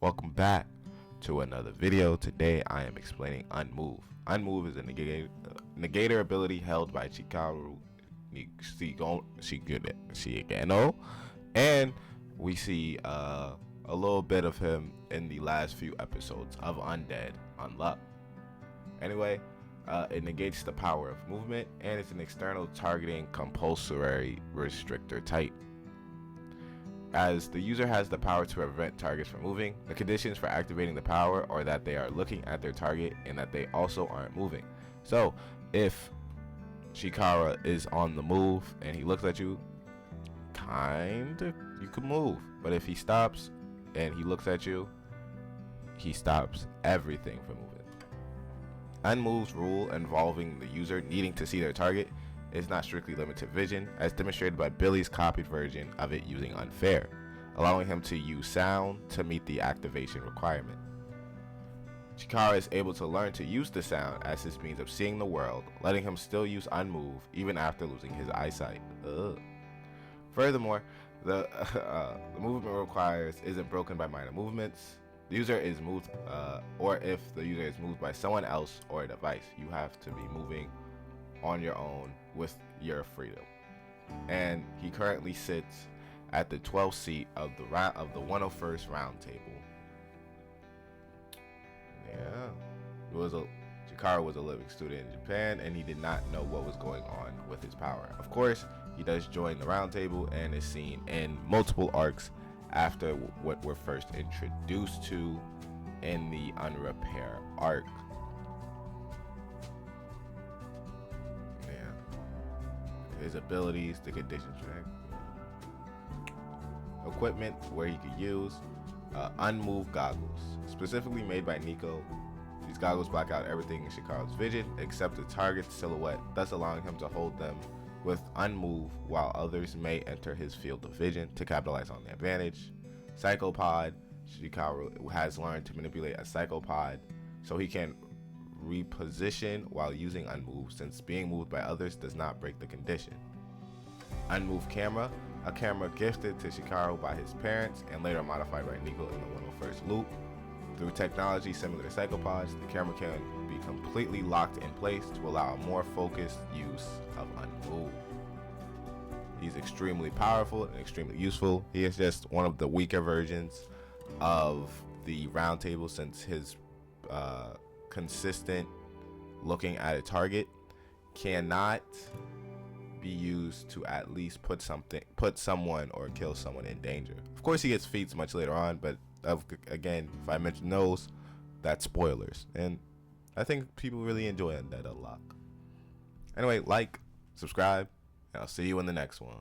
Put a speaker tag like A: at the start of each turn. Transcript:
A: Welcome back to another video. Today I am explaining UnMove. UnMove is a negator ability held by Chikaru Shigeno, and we see a little bit of him in the last few episodes of Undead Unluck. Anyway, it negates the power of movement, and it's an external targeting compulsory restrictor type. As the user has the power to prevent targets from moving, the conditions for activating the power are that they are looking at their target and that they also aren't moving. So, if Shikara is on the move and he looks at you, you can move. But if he stops and he looks at you, he stops everything from moving. UnMove's rule involving the user needing to see their target is not strictly limited vision, as demonstrated by Billy's copied version of it using Unfair, allowing him to use sound to meet the activation requirement. Chikara is able to learn to use the sound as his means of seeing the world, letting him still use UnMove even after losing his eyesight. Furthermore, the movement requires isn't broken by minor movements. The user is moved, or if the user is moved by someone else or a device, you have to be moving on your own with your freedom. And he currently sits at the 12th seat of the 101st round table. Chikara was a living student in Japan, and he did not know what was going on with his power. Of course, he does join the round table and is seen in multiple arcs after what we're first introduced to in the Unrepair arc. His abilities, the conditions, equipment where he could use UnMove goggles, specifically made by Nico. These goggles block out everything in Shikara's vision except the target's silhouette, thus allowing him to hold them with UnMove while others may enter his field of vision to capitalize on the advantage. Psychopod. Shikara has learned to manipulate a psychopod so he can reposition while using UnMove, since being moved by others does not break the condition. UnMove camera, a camera gifted to Shikara by his parents and later modified by Nico in the 101st loop. Through technology similar to psychopods, the camera can be completely locked in place to allow a more focused use of UnMove. He's extremely powerful and extremely useful. He is just one of the weaker versions of the round table, since his consistent looking at a target cannot be used to at least put someone or kill someone in danger. Of course, he gets feats much later on, but again, if I mention those, that's spoilers, and I think people really enjoy Undead Unlock. Anyway, like, subscribe, and I'll see you in the next one.